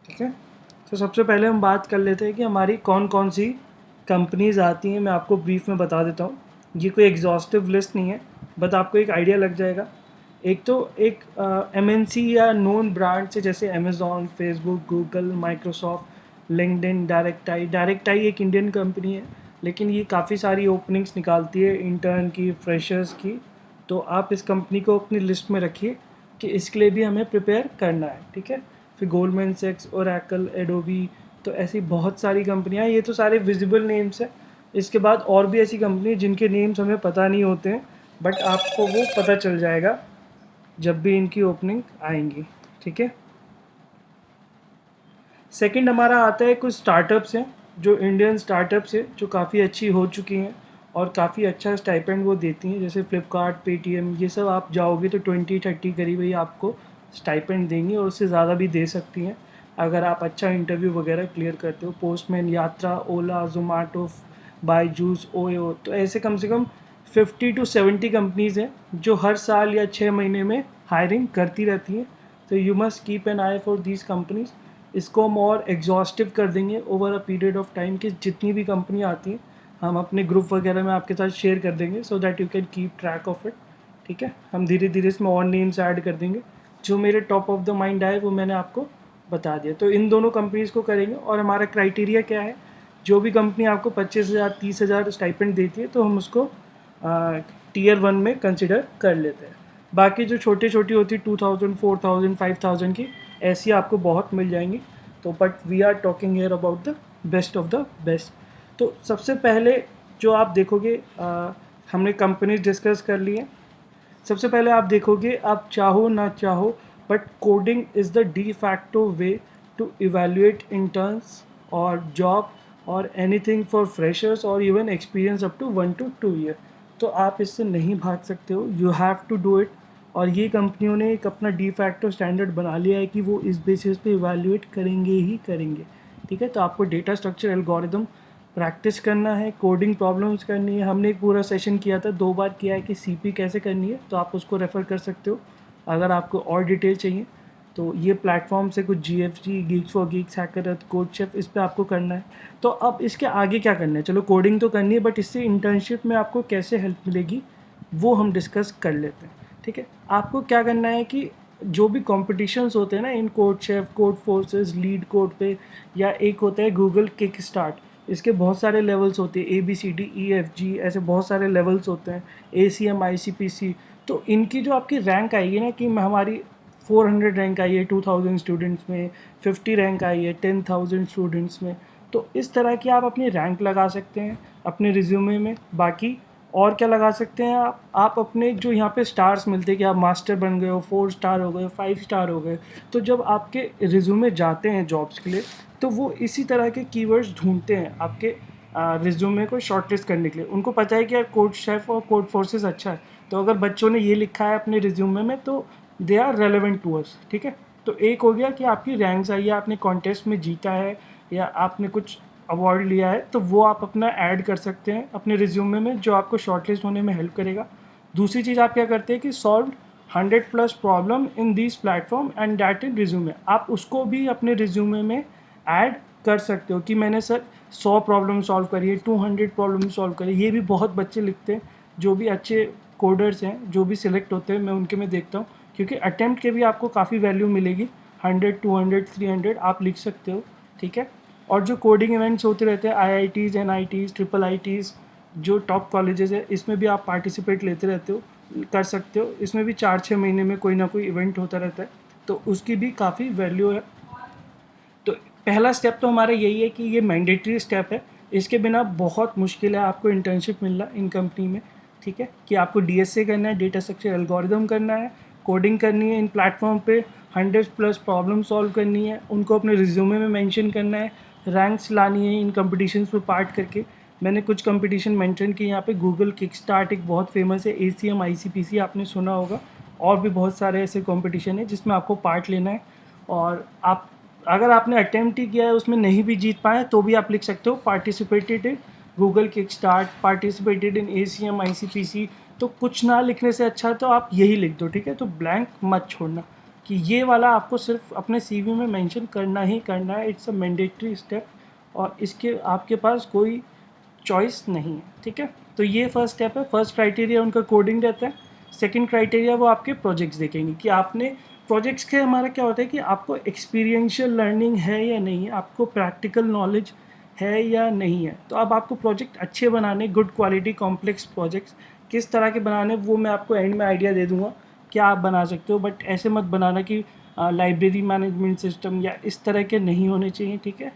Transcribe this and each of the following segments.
ठीक है। तो सबसे पहले हम बात कर लेते हैं कि हमारी कौन कौन सी कंपनीज़ आती हैं। मैं आपको ब्रीफ में बता देता हूँ, ये कोई एग्जॉस्टिव लिस्ट नहीं है, बट आपको एक आइडिया लग जाएगा। एक तो एक एमएनसी या नोन ब्रांड से, जैसे Amazon, Facebook, Google, Microsoft, LinkedIn, direct आई एक इंडियन कंपनी है, लेकिन ये काफ़ी सारी ओपनिंग्स निकालती है इंटर्न की, फ्रेशर्स की। तो आप इस कंपनी को अपनी लिस्ट में रखिए कि इसके लिए भी हमें प्रिपेयर करना है, ठीक है। फिर गोल्डमैन सेक्स, ओरेकल, एडोबी, तो ऐसी बहुत सारी कंपनियां, ये तो सारे विजिबल नेम्स हैं। इसके बाद और भी ऐसी कंपनी जिनके नेम्स हमें पता नहीं होते हैं, बट आपको वो पता चल जाएगा जब भी इनकी ओपनिंग आएंगी, ठीक है। सेकंड हमारा आता है, कुछ स्टार्टअप्स हैं जो इंडियन स्टार्टअप्स हैं जो काफ़ी अच्छी हो चुकी हैं और काफ़ी अच्छा स्टाइपेंड वो देती हैं, जैसे फ्लिपकार्ट, पेटीएम, ये सब आप जाओगे तो 20-30 करीब ही आपको स्टाइपेंड देंगी, और उससे ज़्यादा भी दे सकती हैं अगर आप अच्छा इंटरव्यू वगैरह क्लियर करते हो। पोस्टमैन, यात्रा, ओला, जोमेटो, बायजूस, ओयो, तो ऐसे कम से कम 50 to 70 कंपनीज़ हैं जो हर साल या 6 महीने में हायरिंग करती रहती हैं। तो you must keep an I for these companies. इसको हम और एग्जॉस्टिव कर देंगे over a period of time कि जितनी भी कंपनी आती हैं हम अपने ग्रुप वगैरह में आपके साथ शेयर कर देंगे, so that you can keep track of it, ठीक है। हम धीरे धीरे इसमें और नेम्स ऐड कर देंगे। जो मेरे टॉप ऑफ द माइंड आए वो मैंने आपको बता दिया। तो इन दोनों कंपनीज़ को करेंगे, और हमारा क्राइटेरिया क्या है, जो भी कंपनी आपको 25,000 30,000 स्टाइपेंड देती है तो हम उसको टीयर 1 में कंसिडर कर लेते हैं। बाकी जो छोटी छोटी होती 2,000 4,000 5,000 की, ऐसी आपको बहुत मिल जाएंगी। तो but we are talking here about the best of the best. तो सबसे पहले जो आप देखोगे, हमने कंपनीज डिस्कस कर ली है। सबसे पहले आप देखोगे, आप चाहो ना चाहो, but coding is the de facto way to evaluate interns और जॉब और एनीथिंग फॉर फ्रेशर्स और even experience up to 1 to 2 year. तो आप इससे नहीं भाग सकते हो, you have to do it. और ये कंपनियों ने एक अपना डी फैक्टो स्टैंडर्ड बना लिया है कि वो इस बेसिस पे इवेल्युएट करेंगे ही करेंगे, ठीक है। तो आपको डेटा स्ट्रक्चर एल्गोरिदम प्रैक्टिस करना है, कोडिंग प्रॉब्लम्स करनी है। हमने एक पूरा सेशन किया था, 2 बार किया है कि सीपी कैसे करनी है, तो आप उसको रेफ़र कर सकते हो अगर आपको और डिटेल चाहिए। तो ये प्लेटफॉर्म से कुछ जीएफजी, गीक्स फॉर गीक्स, हैकरथ, कोडशेफ, इस पे आपको करना है। तो अब इसके आगे क्या करना है, चलो कोडिंग तो करनी है, बट इससे इंटर्नशिप में आपको कैसे हेल्प मिलेगी वो हम डिस्कस कर लेते हैं, ठीक है। आपको क्या करना है कि जो भी कॉम्पिटिशन्स होते हैं ना, इन CodeChef, Codeforces, LeetCode पे, या एक होता है गूगल किक स्टार्ट, इसके बहुत सारे लेवल्स होते हैं, ABCD, EFG, ऐसे बहुत सारे लेवल्स होते हैं, ACM, ICPC। तो इनकी जो आपकी रैंक आएगी ना, कि हमारी 400 रैंक आई है 2000 स्टूडेंट्स में, 50 रैंक आई है 10,000 स्टूडेंट्स में, तो इस तरह की आप अपनी रैंक लगा सकते हैं अपने रिज्यूमे में। बाकी और क्या लगा सकते हैं आप अपने जो यहाँ पे स्टार्स मिलते हैं कि आप मास्टर बन गए हो, 4 स्टार हो गए, 5 स्टार हो गए, तो जब आपके रिज्यूमे जाते हैं जॉब्स के लिए, तो वो इसी तरह के कीवर्ड्स ढूंढते हैं आपके रिज्यूमे को शॉर्टलिस्ट करने के लिए। उनको पता है कि यार कोड शेफ और कोड फोर्सेस अच्छा है, तो अगर बच्चों ने ये लिखा है अपने रिज्यूमे में तो they are relevant to us, ठीक है। तो एक हो गया कि आपकी रैंक्स आई है, आपने कॉन्टेस्ट में जीता है या आपने कुछ अवार्ड लिया है, तो वो आप अपना ऐड कर सकते हैं अपने रिज्यूमे में, जो आपको शॉर्टलिस्ट होने में हेल्प करेगा। दूसरी चीज़ आप क्या करते हैं कि solve 100+ problem in this platform and that in resume, आप उसको भी अपने रिज्यूमे में ऐड कर सकते हो कि मैंने सर 100 प्रॉब्लम सॉल्व करी है, 200 प्रॉब्लम सॉल्व करी। ये भी बहुत बच्चे लिखते हैं, जो भी अच्छे कोडर्स हैं, जो भी सिलेक्ट होते हैं, मैं उनके में देखता हूँ, क्योंकि अटेम्प्ट के भी आपको काफ़ी वैल्यू मिलेगी। 100, 200, 300 आप लिख सकते हो, ठीक है। और जो कोडिंग इवेंट्स होते रहते हैं, IITs, NITs, IIITs, जो टॉप कॉलेजेस है, इसमें भी आप पार्टिसिपेट लेते रहते हो, कर सकते हो। इसमें भी 4-6 महीने में कोई ना कोई इवेंट होता रहता है, तो उसकी भी काफ़ी वैल्यू है। तो पहला स्टेप तो हमारा यही है कि ये मैंडेटरी स्टेप है, इसके बिना बहुत मुश्किल है आपको इंटर्नशिप मिलना इन कंपनी में, ठीक है। कि आपको DSA करना है, डेटा स्ट्रक्चर एल्गोरिदम करना है, कोडिंग करनी है इन प्लेटफॉर्म पे, 100+ प्रॉब्लम सॉल्व करनी है, उनको अपने रिज्यूमे में मेंशन करना है, रैंक्स लानी है इन कंपटीशंस में पार्ट करके। मैंने कुछ कंपटीशन मेंशन किए यहाँ पे, गूगल किक स्टार्ट एक बहुत फेमस है, ACM, ICPC आपने सुना होगा, और भी बहुत सारे ऐसे कंपटीशन है जिसमें आपको पार्ट लेना है। और आप अगर आपने अटेम्प्ट ही किया है, उसमें नहीं भी जीत पाए, तो भी आप लिख सकते हो participated in Google kick start, participated in ACM, ICPC। तो कुछ ना लिखने से अच्छा तो आप यही लिख दो, ठीक है। तो ब्लैंक मत छोड़ना। कि ये वाला आपको सिर्फ अपने सीवी में मेंशन करना ही करना है, इट्स अ मैंडेटरी स्टेप, और इसके आपके पास कोई चॉइस नहीं है, ठीक है। तो ये फर्स्ट स्टेप है, फर्स्ट क्राइटेरिया उनका कोडिंग रहता है। सेकंड क्राइटेरिया वो आपके प्रोजेक्ट्स देखेंगे कि आपने प्रोजेक्ट्स के, हमारा क्या होता है कि आपको एक्सपीरियंशियल लर्निंग है या नहीं है, आपको प्रैक्टिकल नॉलेज है या नहीं है। तो अब आपको प्रोजेक्ट अच्छे बनाने, गुड क्वालिटी कॉम्प्लेक्स प्रोजेक्ट्स किस तरह के बनाने, वो मैं आपको एंड में आइडिया दे दूंगा क्या आप बना सकते हो, बट ऐसे मत बनाना कि लाइब्रेरी मैनेजमेंट सिस्टम या इस तरह के नहीं होने चाहिए, ठीक है।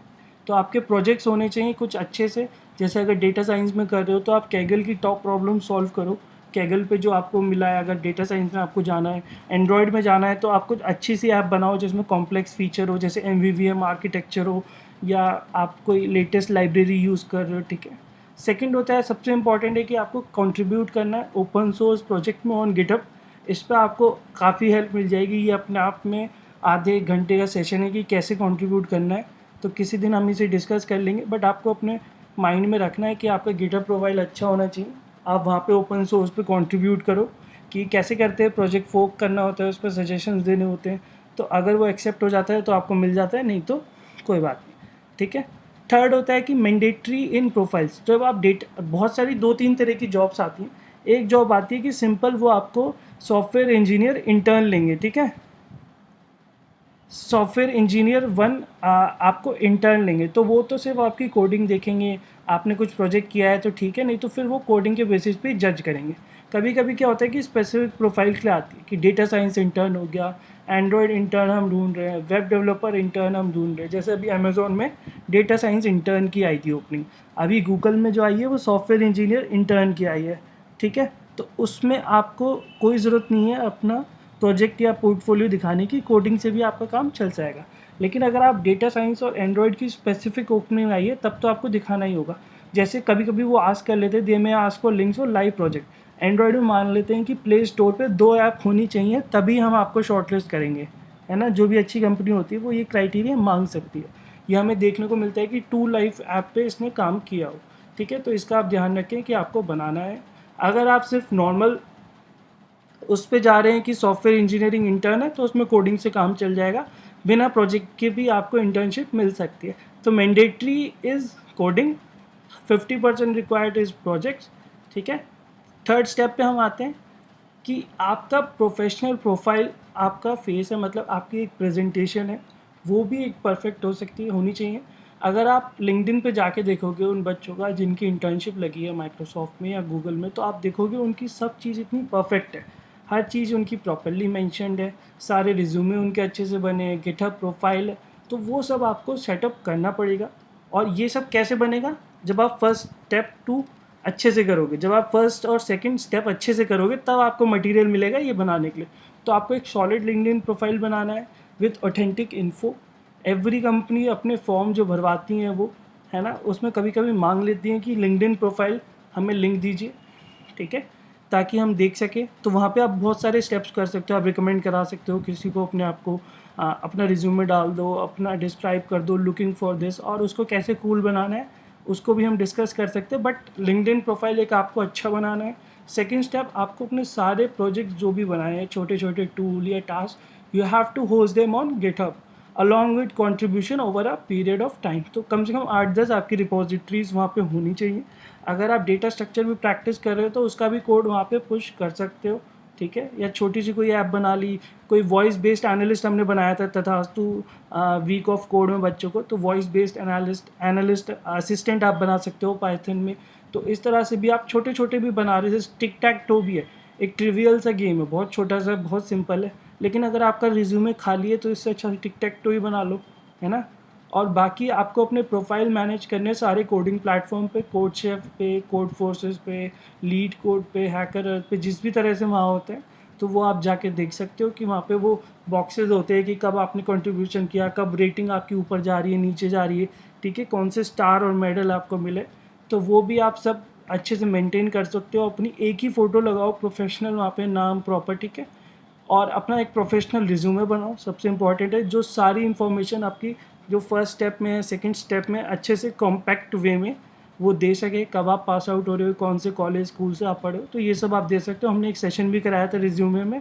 तो आपके प्रोजेक्ट्स होने चाहिए कुछ अच्छे से, जैसे अगर डेटा साइंस में कर रहे हो तो आप कैगल की टॉप प्रॉब्लम सॉल्व करो। कैगल पे जो आपको मिला है, अगर डेटा साइंस में आपको जाना है, एंड्रॉयड में जाना है, तो आप कुछ अच्छी सी ऐप बनाओ जिसमें कॉम्प्लेक्स फीचर हो, जैसे MVVM आर्किटेक्चर हो, या आप कोई लेटेस्ट लाइब्रेरी यूज़ कर रहे हो, ठीक है। सेकंड होता है, सबसे इंपॉर्टेंट है कि आपको कंट्रीब्यूट करना है ओपन सोर्स प्रोजेक्ट में ऑन गिटहब। इस पर आपको काफ़ी हेल्प मिल जाएगी, ये अपने आप में आधे एक घंटे का सेशन है कि कैसे कंट्रीब्यूट करना है। तो किसी दिन हम इसे डिस्कस कर लेंगे, बट आपको अपने माइंड में रखना है कि आपका गिटहब प्रोफाइल अच्छा होना चाहिए। आप वहाँ पे ओपन सोर्स पे कंट्रीब्यूट करो कि कैसे करते हैं, प्रोजेक्ट फोक करना होता है, उस पर सजेशंस देने होते हैं। तो अगर वो एक्सेप्ट हो जाता है तो आपको मिल जाता है, नहीं तो कोई बात नहीं, ठीक है। थर्ड होता है कि मैंडेटरी इन प्रोफाइल्स, जब आप डेटा, बहुत सारी 2-3 तरह की जॉब्स आती हैं। एक जॉब आती है कि सिंपल वो आपको सॉफ्टवेयर इंजीनियर इंटर्न लेंगे, ठीक है। सॉफ्टवेयर इंजीनियर वन आपको इंटर्न लेंगे, तो वो तो सिर्फ आपकी कोडिंग देखेंगे, आपने कुछ प्रोजेक्ट किया है तो ठीक है, नहीं तो फिर वो कोडिंग के बेसिस पे जज करेंगे। कभी कभी क्या होता है कि स्पेसिफिक प्रोफाइल के लिए आती है कि डेटा साइंस इंटर्न हो गया, एंड्रॉयड इंटर्न हम ढूंढ रहे हैं, वेब डेवलपर इंटर्न हम ढूंढ रहे हैं। जैसे अभी अमेजोन में डेटा साइंस इंटर्न की आई थी ओपनिंग, अभी गूगल में जो आई है वो सॉफ्टवेयर इंजीनियर इंटर्न की आई है, ठीक है। तो उसमें आपको कोई ज़रूरत नहीं है अपना प्रोजेक्ट या पोर्टफोलियो दिखाने की, कोडिंग से भी आपका काम चल जाएगा। लेकिन अगर आप डेटा साइंस और एंड्रॉयड की स्पेसिफिक ओपनिंग आई है, तब तो आपको दिखाना ही होगा। जैसे कभी कभी वो आस्क कर लेते हैं, दे में आस्क फॉर लिंक्स और लाइव प्रोजेक्ट। एंड्रॉयड में मान लेते हैं कि प्ले स्टोर पे 2 ऐप होनी चाहिए, तभी हम आपको शॉर्टलिस्ट करेंगे, है ना। जो भी अच्छी कंपनी होती है वो ये क्राइटेरिया मांग सकती है। ये हमें देखने को मिलता है कि 2 लाइव ऐप पे इसने काम किया हो, ठीक है। तो इसका आप ध्यान रखें कि आपको बनाना है। अगर आप सिर्फ नॉर्मल उस पे जा रहे हैं कि सॉफ्टवेयर इंजीनियरिंग इंटर्न है, तो उसमें कोडिंग से काम चल जाएगा, बिना प्रोजेक्ट के भी आपको इंटर्नशिप मिल सकती है। तो mandatory is coding, 50% required is projects, ठीक है। थर्ड स्टेप पे हम आते हैं कि आपका प्रोफेशनल प्रोफाइल, आपका फेस है, मतलब आपकी एक प्रेजेंटेशन है, वो भी एक परफेक्ट हो सकती है, होनी चाहिए। अगर आप लिंक्डइन पे जाके देखोगे उन बच्चों का जिनकी इंटर्नशिप लगी है माइक्रोसॉफ्ट में या गूगल में, तो आप देखोगे उनकी सब चीज़ इतनी परफेक्ट है, हर चीज़ उनकी प्रॉपरली मेंशन्ड है, सारे रिज्यूमे उनके अच्छे से बने हैं, गिटहब प्रोफाइल है। तो वो सब आपको सेटअप करना पड़ेगा। और ये सब कैसे बनेगा, जब आप फर्स्ट स्टेप 2 अच्छे से करोगे, जब आप फर्स्ट और सेकंड स्टेप अच्छे से करोगे, तब आपको मटेरियल मिलेगा ये बनाने के लिए। तो आपको एक सॉलिड लिंक्डइन प्रोफाइल बनाना है with authentic info. Every company अपने फॉर्म जो भरवाती हैं वो, है ना, उसमें कभी कभी मांग लेती हैं कि लिंक्डइन प्रोफाइल हमें लिंक दीजिए, ठीक है, ताकि हम देख सकें। तो वहाँ पे आप बहुत सारे स्टेप्स कर सकते हो, आप रिकमेंड करा सकते हो किसी को अपने आप को, अपना रिज्यूमे डाल दो, अपना डिस्क्राइब कर दो लुकिंग फॉर दिस, और उसको कैसे कूल बनाना है उसको भी हम डिस्कस कर सकते हैं। बट लिंक्डइन प्रोफाइल एक आपको अच्छा बनाना है। सेकंड स्टेप, आपको अपने सारे प्रोजेक्ट जो भी बनाए हैं, छोटे छोटे टूल या task, you have to host them on GitHub along with contribution over a period of time. तो कम से कम 8-10 आपकी रिपोजिटरीज वहाँ पे होनी चाहिए। अगर आप डेटा स्ट्रक्चर भी प्रैक्टिस कर रहे हो तो उसका भी कोड वहाँ पे पुश कर सकते हो, ठीक है। या छोटी सी कोई ऐप बना ली, कोई वॉइस बेस्ड एनालिस्ट हमने बनाया था तथास्तु वीक ऑफ कोड में बच्चों को, तो वॉइस बेस्ड एनालिस्ट असिस्टेंट आप बना सकते हो पाइथन में। तो इस तरह से भी आप छोटे छोटे भी बना रहे, जैसे टिक टैक टो भी है, एक ट्रिवियल सा गेम है, बहुत छोटा सा, बहुत सिंपल है, लेकिन अगर आपका रिज्यूमे खाली है तो इससे अच्छा टिक टैक टो ही बना लो, है ना। और बाकी आपको अपने प्रोफाइल मैनेज करने सारे कोडिंग प्लेटफॉर्म पे, कोड शेफ पे, कोड फोर्सेस पे, लीड कोड पे, हैकर पे, जिस भी तरह से वहाँ होते हैं, तो वो आप जाके देख सकते हो कि वहाँ पे वो बॉक्सेस होते हैं कि कब आपने कंट्रीब्यूशन किया, कब रेटिंग आपकी ऊपर जा रही है, नीचे जा रही है, ठीक है, कौन से स्टार और मेडल आपको मिले। तो वो भी आप सब अच्छे से मेंटेन कर सकते हो। अपनी एक ही फ़ोटो लगाओ प्रोफेशनल, वहाँ पे नाम प्रॉपर, ठीक है। और अपना एक प्रोफेशनल रिज्यूमे बनाओ, सबसे इम्पॉर्टेंट है, जो सारी इन्फॉर्मेशन आपकी जो फर्स्ट स्टेप में है, सेकंड स्टेप में, अच्छे से कॉम्पैक्ट वे में वो दे सके। कब आप पास आउट हो रहे हो, कौन से कॉलेज स्कूल से आप पढ़े हो, तो ये सब आप दे सकते हो। हमने एक सेशन भी कराया था रिज्यूमे में,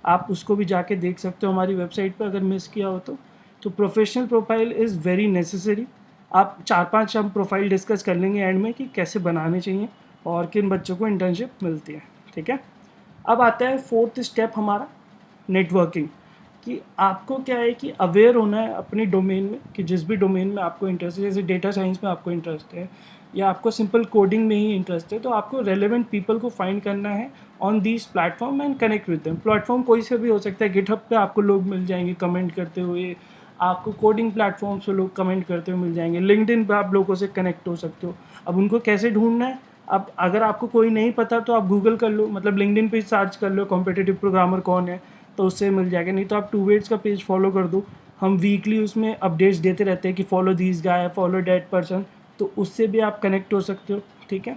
आप उसको भी जाके देख सकते हो हमारी वेबसाइट पर अगर मिस किया हो तो professional profile is very necessary. आप 4-5 हम प्रोफाइल डिस्कस कर लेंगे एंड में कि कैसे बनाने चाहिए और किन बच्चों को इंटर्नशिप मिलती है, ठीक है। अब आता है फोर्थ स्टेप हमारा, नेटवर्किंग। कि आपको क्या है कि अवेयर होना है अपने डोमेन में, कि जिस भी डोमेन में आपको इंटरेस्ट है, जैसे डेटा साइंस में आपको इंटरेस्ट है या आपको सिंपल कोडिंग में ही इंटरेस्ट है, तो आपको रेलेवेंट पीपल को फाइंड करना है on these platform and connect with them. Platform कोई से भी हो सकता है, गिटहब पे आपको लोग मिल जाएंगे कमेंट करते हुए, आपको कोडिंग प्लेटफॉर्म्स पे लोग कमेंट करते हुए मिल जाएंगे, लिंक्डइन पे आप लोगों से कनेक्ट हो सकते हो। अब उनको कैसे ढूंढना है, अब अगर आपको कोई नहीं पता तो आप गूगल कर लो, मतलब लिंक्डइन पे सर्च कर लो कॉम्पिटिटिव प्रोग्रामर कौन है, तो उससे मिल जाएगा। नहीं तो आप टू वेट्स का पेज फॉलो कर दो, हम वीकली उसमें अपडेट्स देते रहते हैं कि follow this guy, follow that person, तो उससे भी आप कनेक्ट हो सकते हो, ठीक है।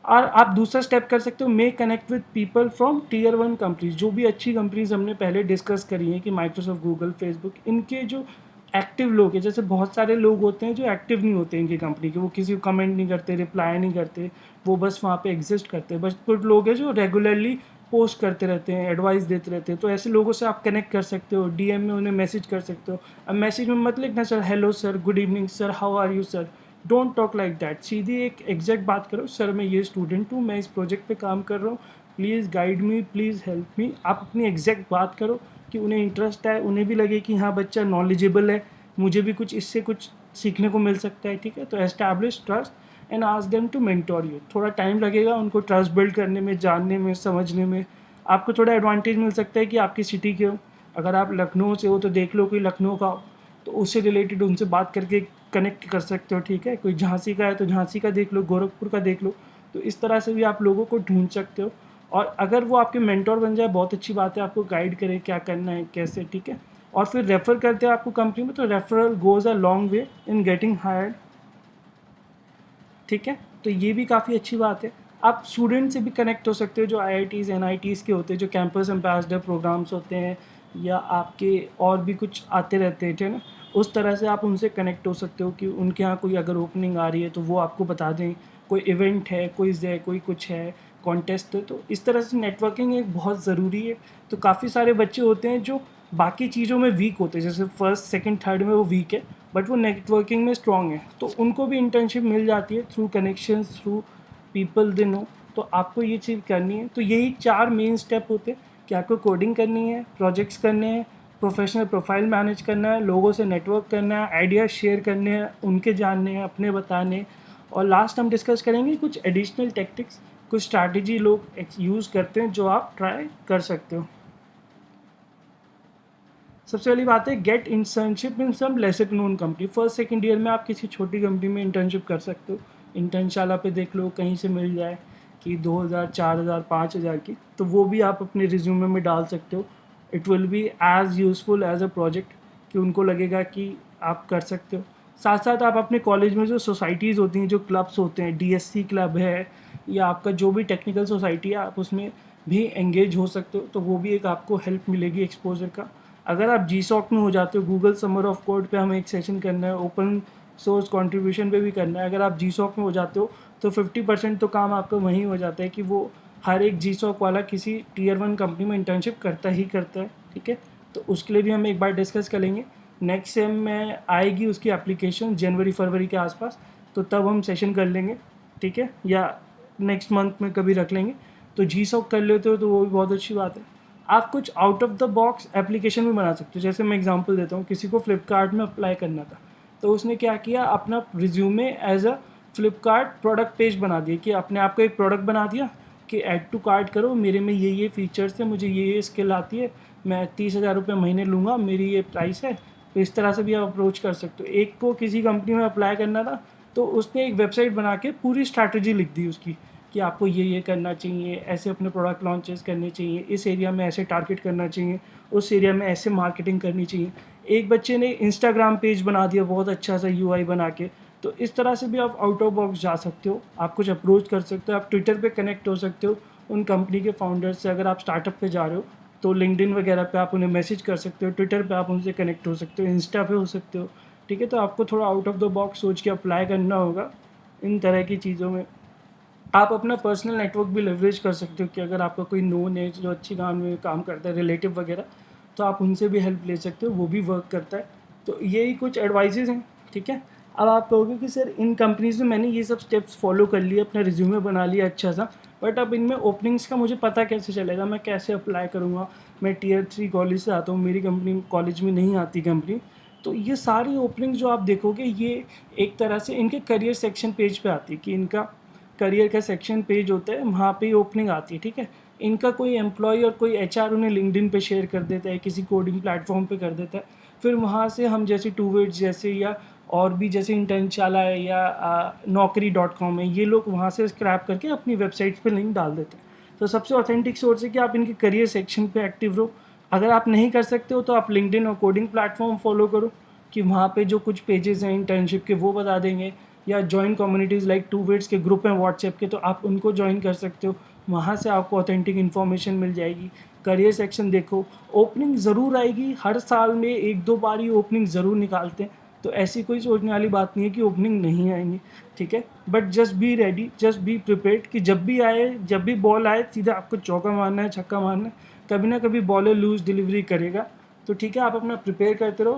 और आप दूसरा स्टेप कर सकते हो, may connect with people from tier 1 companies. जो भी अच्छी कंपनीज हमने पहले डिस्कस करी हैं कि माइक्रोसॉफ्ट, गूगल, फेसबुक, इनके जो एक्टिव लोग हैं, जैसे बहुत सारे लोग होते हैं जो एक्टिव नहीं होते इनकी कंपनी के, वो किसी को कमेंट नहीं करते, रिप्लाई नहीं करते, वो बस वहाँ पे एग्जिस्ट करते हैं। बस कुछ लोग हैं जो रेगुलरली पोस्ट करते रहते हैं, एडवाइस देते रहते हैं, तो ऐसे लोगों से आप कनेक्ट कर सकते हो, डीएम में उन्हें मैसेज कर सकते हो। अब मैसेज में मत लिखना sir hello sir, good evening sir, how are you sir, don't talk like that. सीधी एक एग्जैक्ट बात करो, सर मैं ये स्टूडेंट हूँ, मैं इस प्रोजेक्ट पे काम कर रहा हूँ, please guide me, please help me. आप अपनी एग्जैक्ट बात करो कि उन्हें इंटरेस्ट है, उन्हें भी लगे कि हाँ बच्चा नॉलेजेबल है, मुझे भी कुछ इससे कुछ सीखने को मिल सकता है, ठीक है। तो establish trust and ask them to mentor you. थोड़ा टाइम लगेगा उनको ट्रस्ट बिल्ड करने में, जानने में, समझने में। आपको थोड़ा एडवांटेज मिल सकता है कि आपकी सिटी के हो, अगर आप लखनऊ से हो तो देख लो कोई लखनऊ का हो, तो उससे रिलेटेड उनसे बात करके कनेक्ट कर सकते हो, ठीक है। कोई झांसी का है तो झांसी का देख लो, गोरखपुर का देख लो, तो इस तरह से भी आप लोगों को ढूंढ सकते हो। और अगर वो आपके मेंटोर बन जाए बहुत अच्छी बात है, आपको गाइड करे क्या करना है कैसे, ठीक है। और फिर रेफ़र करते हैं आपको कंपनी में, तो referral goes a long way in getting hired, ठीक है। तो ये भी काफ़ी अच्छी बात है। आप स्टूडेंट से भी कनेक्ट हो सकते हो जो आईआईटीज़ एनआईटीज़ के होते हैं, जो कैंपस एम्बेसडर प्रोग्राम्स होते हैं, या आपके और भी कुछ आते रहते हैं, ठीक है ना। उस तरह से आप उनसे कनेक्ट हो सकते हो कि उनके यहाँ कोई अगर ओपनिंग आ रही है तो वो आपको बता दें, कोई इवेंट है, क्विज़ है, कोई कुछ है, कॉन्टेस्ट है। तो इस तरह से नेटवर्किंग एक बहुत ज़रूरी है। तो काफ़ी सारे बच्चे होते हैं जो बाकी चीज़ों में वीक होते हैं, जैसे फर्स्ट सेकंड थर्ड में वो वीक है, बट वो नेटवर्किंग में स्ट्रॉन्ग है, तो उनको भी इंटर्नशिप मिल जाती है through connections, through people they know. तो आपको ये चीज़ करनी है। तो यही 4 मेन स्टेप होते हैं कि आपको कोडिंग करनी है, प्रोजेक्ट्स करने हैं, प्रोफेशनल प्रोफाइल मैनेज करना है, लोगों से नेटवर्क करना है, आइडियाज़ शेयर करने हैं, उनके जानने हैं, अपने बताने। और लास्ट हम डिस्कस करेंगे कुछ एडिशनल टेक्टिक्स, कुछ स्ट्रैटेजी लोग यूज़ करते हैं जो आप ट्राई कर सकते हो। सबसे पहली बात है, get internship in some lesser known company. First second year में आप किसी छोटी कंपनी में इंटर्नशिप कर सकते हो। इंटर्नशाला पे देख लो कहीं से मिल जाए कि 2000, 4000, 5000 की, तो वो भी आप अपने रिज्यूमे में डाल सकते हो। It will be as useful as a project, कि उनको लगेगा कि आप कर सकते हो। साथ साथ आप अपने कॉलेज में जो सोसाइटीज़ होती हैं, जो क्लब्स होते हैं, डीएससी क्लब है या आपका जो भी टेक्निकल सोसाइटी है, आप उसमें भी एंगेज हो सकते हो, तो वो भी एक आपको हेल्प मिलेगी एक्सपोजर का। अगर आप जी सॉक में हो जाते हो, गूगल समर ऑफ कोड पे हमें एक सेशन करना है, ओपन सोर्स कंट्रीब्यूशन पे भी करना है, अगर आप जी सॉक में हो जाते हो तो 50% तो काम आपका वहीं हो जाता है कि वो हर एक जी सॉक वाला किसी टीयर 1 कंपनी में इंटर्नशिप करता ही करता है, ठीक है। तो उसके लिए भी हम एक बार डिस्कस करेंगे। नेक्स्ट सेम में आएगी उसकी एप्लीकेशन जनवरी फरवरी के आसपास, तो तब हम सेशन कर लेंगे, ठीक है, या नेक्स्ट मंथ में कभी रख लेंगे। तो जी सॉक कर लेते हो तो वो भी बहुत अच्छी बात है। आप कुछ out of the box application भी बना सकते हो। जैसे मैं एग्जांपल देता हूँ, किसी को फ्लिपकार्ट में अप्लाई करना था, तो उसने क्या किया, अपना resume as a Flipkart product page बना दिया, कि अपने आप को एक प्रोडक्ट बना दिया कि ऐड टू कार्ट करो, मेरे में ये फीचर्स है, मुझे ये स्किल आती है, मैं 30,000 रुपये महीने लूँगा, मेरी ये प्राइस है। तो इस तरह से भी आप अप्रोच कर सकते हो। एक को किसी कंपनी में अप्लाई करना था, तो उसने एक वेबसाइट बना के पूरी स्ट्रैटेजी लिख दी उसकी, कि आपको ये करना चाहिए, ऐसे अपने प्रोडक्ट लॉन्चेस करने चाहिए, इस एरिया में ऐसे टारगेट करना चाहिए, उस एरिया में ऐसे मार्केटिंग करनी चाहिए। एक बच्चे ने इंस्टाग्राम पेज बना दिया बहुत अच्छा सा यूआई बना के। तो इस तरह से भी आप आउट ऑफ बॉक्स जा सकते हो, आप कुछ अप्रोच कर सकते हो, आप ट्विटर पे कनेक्ट हो सकते हो उन कंपनी के फाउंडर्स से। अगर आप स्टार्टअप पे जा रहे हो तो लिंक्डइन वगैरह पे आप उन्हें मैसेज कर सकते हो, ट्विटर पे आप उनसे कनेक्ट हो सकते हो, इंस्टा पे हो सकते हो, ठीक है। तो आपको थोड़ा आउट ऑफ द बॉक्स सोच के अप्लाई करना होगा इन तरह की चीज़ों में। आप अपना पर्सनल नेटवर्क भी लेवरेज कर सकते हो कि अगर आपका कोई नोन है जो अच्छी गांव में काम करता है, रिलेटिव वगैरह, तो आप उनसे भी हेल्प ले सकते हो, वो भी वर्क करता है। तो यही कुछ एडवाइसेस हैं, ठीक है। अब आप कहोगे कि सर इन कंपनीज़ में मैंने ये सब स्टेप्स फॉलो कर लिए, अपना रिज्यूमे बना लिया अच्छा सा, बट अब इनमें ओपनिंग्स का मुझे पता कैसे चलेगा, मैं कैसे अप्लाई करूँगा, मैं Tier 3 कॉलेज से आता हूँ, मेरी कंपनी कॉलेज में नहीं आती कंपनी। तो ये सारी ओपनिंग जो आप देखोगे ये एक तरह से इनके करियर सेक्शन पेज पे आती है, कि इनका करियर का सेक्शन पेज होता है, वहाँ पे ओपनिंग आती है, ठीक है। इनका कोई एम्प्लॉय और कोई एचआर उन्हें लिंक्डइन पे शेयर कर देता है, किसी कोडिंग प्लेटफॉर्म पे कर देता है, फिर वहाँ से हम जैसे टूवर्ड्स जैसे या और भी जैसे इंटर्नशाला है या naukri.com है, ये लोग वहाँ से स्क्रैप करके अपनी वेबसाइट्स पे लिंक डाल देते हैं। तो सबसे ऑथेंटिक सोर्स है कि आप इनके करियर सेक्शन पे एक्टिव रहो। अगर आप नहीं कर सकते हो तो आप लिंक्डइन और कोडिंग प्लेटफॉर्म फॉलो करो, कि वहाँ पे जो कुछ पेजेस हैं इंटर्नशिप के वो बता देंगे, या join communities like two weights के ग्रुप हैं व्हाट्सएप के, तो आप उनको ज्वाइन कर सकते हो, वहाँ से आपको ऑथेंटिक इन्फॉर्मेशन मिल जाएगी। करियर सेक्शन देखो, ओपनिंग ज़रूर आएगी, हर साल में एक दो बार ही ओपनिंग ज़रूर निकालते हैं, तो ऐसी कोई सोचने वाली बात नहीं है कि ओपनिंग नहीं आएंगी, ठीक है। But just be ready, just be prepared, कि जब भी आए, जब भी बॉल आए सीधा आपको चौका मारना है, छक्का मारना है, कभी ना कभी बॉलर लूज डिलीवरी करेगा। तो ठीक है, आप अपना प्रिपेयर करते रहो,